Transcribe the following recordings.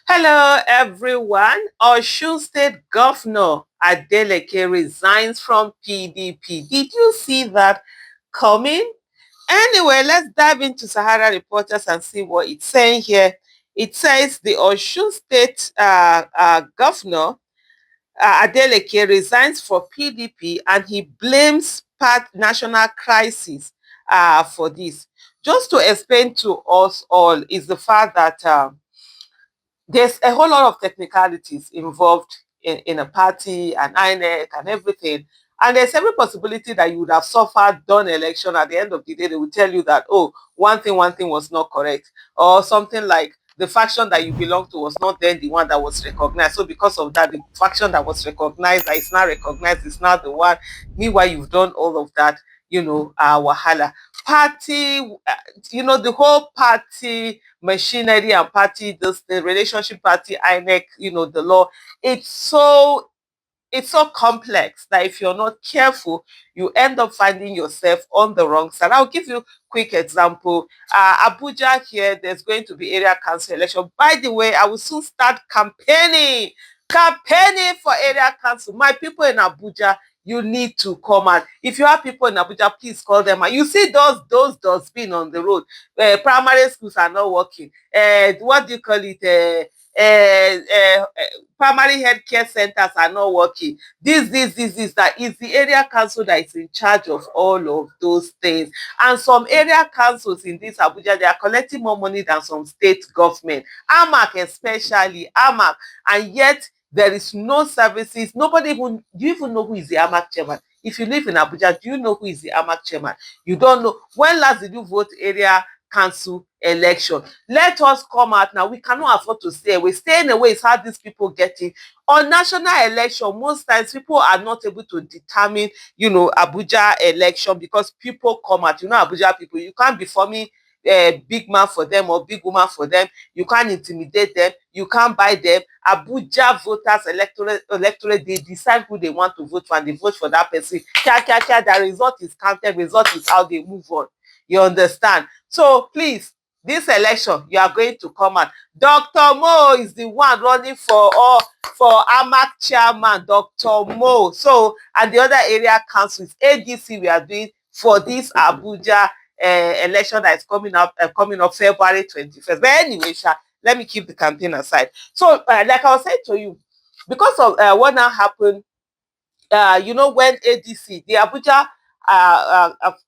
Hello, everyone. Osun State Governor Adeleke resigns from PDP. Did you see that coming? Anyway, let's dive into Sahara Reporters and see what it's saying here. It says the Osun State Governor Adeleke resigns for PDP and he blames national crisis for this. Just to explain to us all is the fact that there's a whole lot of technicalities involved in a party and INEC and everything. And there's every possibility that you would have suffered done election. At the end of the day, they will tell you that, oh, one thing was not correct. Or something like the faction that you belong to was not then the one that was recognized. So because of that, the faction that was recognized, that is now recognized, is not the one. Meanwhile, you've done all of that, wahala. Party, the whole party machinery and party, the relationship party, INEC, the law. It's so it's so complex that if you're not careful, you end up finding yourself on the wrong side. I'll give you quick example. Abuja here, there's going to be area council election. By the way, I will soon start campaigning for area council. My people in Abuja, you need to come out. If you have people in Abuja, please call them out. You see those dustbin on the road. Primary schools are not working. What do you call it? Primary healthcare centers are not working. This, that is the area council that is in charge of all of those things. And some area councils in this Abuja, they are collecting more money than some state government. AMAC especially, AMAC. And yet there is no services. Nobody even, do you even know who is the AMAC chairman? If you live in Abuja, do you know who is the AMAC chairman? You don't know. When last did you vote area council election? Let us come out now. We cannot afford to stay away. Staying away is how these people get in. On national election, most times people are not able to determine, Abuja election because people come out. Abuja people, you can't be forming a big man for them or big woman for them. You can't intimidate them. You can't buy them. Abuja voters, electorate, they decide who they want to vote for and they vote for that person. The result is counted. Result is how they move on. You understand? So please, this election, you are going to come out. Dr. Mo is the one running for AMAC chairman, Dr. Mo. So, and the other area councils, ADC, we are doing for this Abuja election that is coming up February 21st. But anyway, let me keep the campaign aside. So, like I was saying to you, because of what now happened, when ADC, the Abuja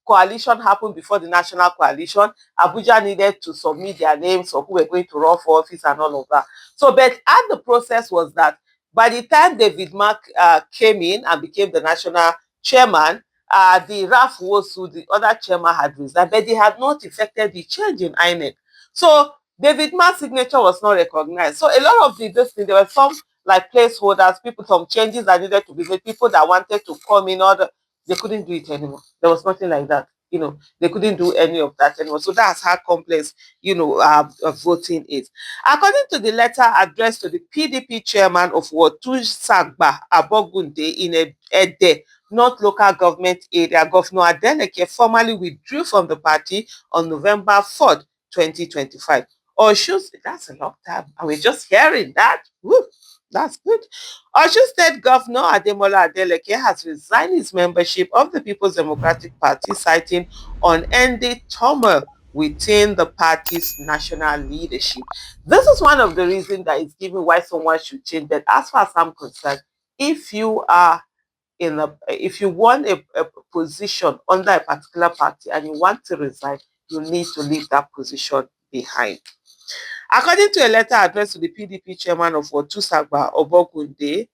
coalition happened before the national coalition, Abuja needed to submit their names of who were going to run for office and all of that. So, but and the process was that by the time David Mark came in and became the national chairman, the Raf Wosu, the other chairman, had resigned, but they had not effected the change in INEC. So David Mark's signature was not recognized. So a lot of this thing, there were some like placeholders, people, some changes that needed to be made, people that wanted to come in order, they couldn't do it anymore. There was nothing like that. They couldn't do any of that anymore. So that's how complex, voting is. According to the letter addressed to the PDP chairman of Wotu Sagba Abogunde in Ede, North Local Government Area, Governor Adeleke formally withdrew from the party on November 4th, 2025. Osun, that's a long time. And we're just hearing that. Woo, that's good. Osun State Governor Ademola Adeleke has resigned his membership of the People's Democratic Party, citing unending turmoil within the party's national leadership. This is one of the reasons that is given why someone should change that. As far as I'm concerned, if you are if you want a position under a particular party and you want to resign, you need to leave that position behind. According to a letter addressed to the PDP chairman of Otusagba Obogunde,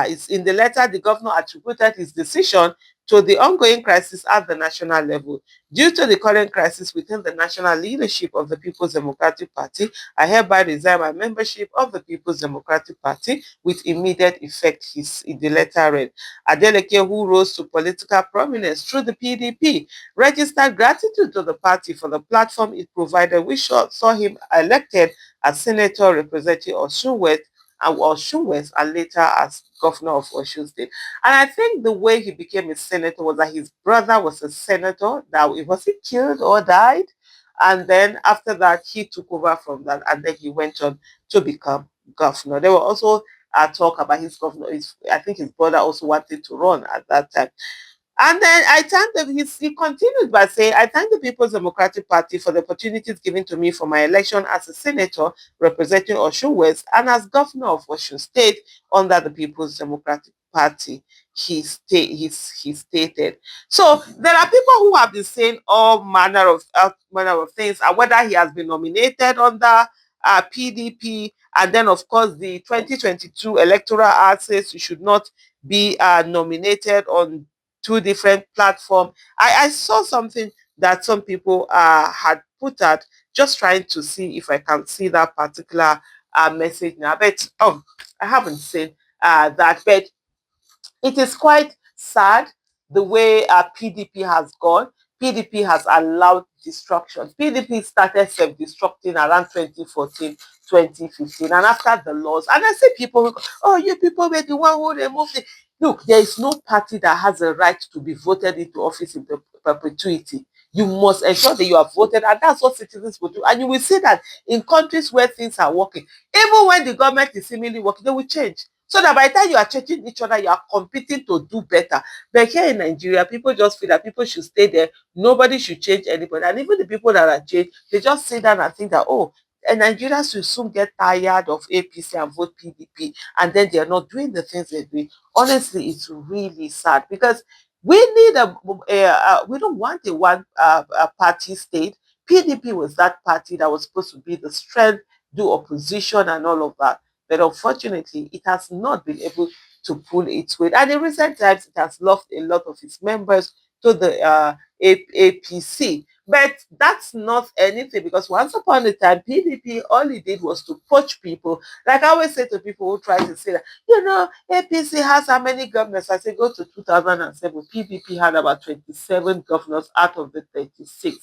it's in the letter the governor attributed his decision to the ongoing crisis at the national level. Due to the current crisis within the national leadership of the People's Democratic Party, I hereby resign my membership of the People's Democratic Party with immediate effect, the letter read. Adeleke, who rose to political prominence through the PDP, registered gratitude to the party for the platform it provided, which saw him elected as senator representing Osun West and later as governor of Osun State. And I think the way he became a senator was that his brother was a senator, that was he killed or died? And then after that, he took over from that, and then he went on to become governor. There were also talk about his governor. I think his brother also wanted to run at that time. And then I thank the, he continued by saying, I thank the People's Democratic Party for the opportunities given to me for my election as a senator representing Osun West and as governor of Osun State under the People's Democratic Party. He stated. So there are people who have been saying all manner of things, and whether he has been nominated under PDP, and then of course the 2022 Electoral Act says you should not be nominated on two different platforms. I saw something that some people had put out, just trying to see if I can see that particular message now. But I haven't seen that. But it is quite sad the way PDP has gone. PDP has allowed destruction. PDP started self-destructing around 2014, 2015, and after the laws. And I see people, oh, you people were the one who removed it. Look, there is no party that has a right to be voted into office in perpetuity. You must ensure that you are voted, and that's what citizens will do. And you will see that in countries where things are working, even when the government is seemingly working, they will change. So that by the time you are changing each other, you are competing to do better. But here in Nigeria, people just feel that people should stay there. Nobody should change anybody. And even the people that are changed, they just sit down and think that, oh, and Nigerians will soon get tired of APC and vote PDP. And then they are not doing the things they're doing. Honestly, it's really sad because we need we don't want a party state. PDP was that party that was supposed to be the strength, do opposition and all of that. But unfortunately, it has not been able to pull its weight. And in recent times, it has lost a lot of its members to the APC. But that's not anything because once upon a time, PDP, all it did was to poach people. Like I always say to people who try to say that, APC has how many governors? I say go to 2007. PDP had about 27 governors out of the 36.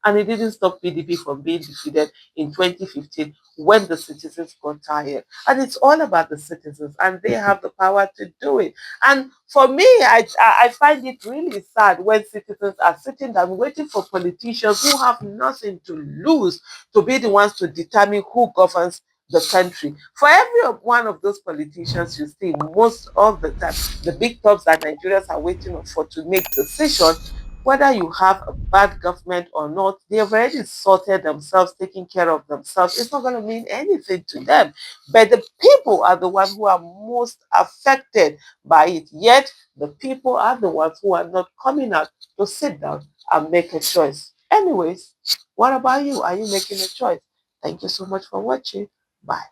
And it didn't stop PDP from being defeated in 2015 when the citizens got tired. And it's all about the citizens, and they have the power to do it. And for me, I find it really sad when citizens are sitting down waiting for politicians who have nothing to lose to be the ones to determine who governs the country. For every one of those politicians you see, most of the time, the big tops that Nigerians are waiting for to make decisions, whether you have a bad government or not, they have already sorted themselves, taking care of themselves. It's not going to mean anything to them. But the people are the ones who are most affected by it. Yet the people are the ones who are not coming out to sit down and make a choice. Anyways, what about you? Are you making a choice? Thank you so much for watching. Bye.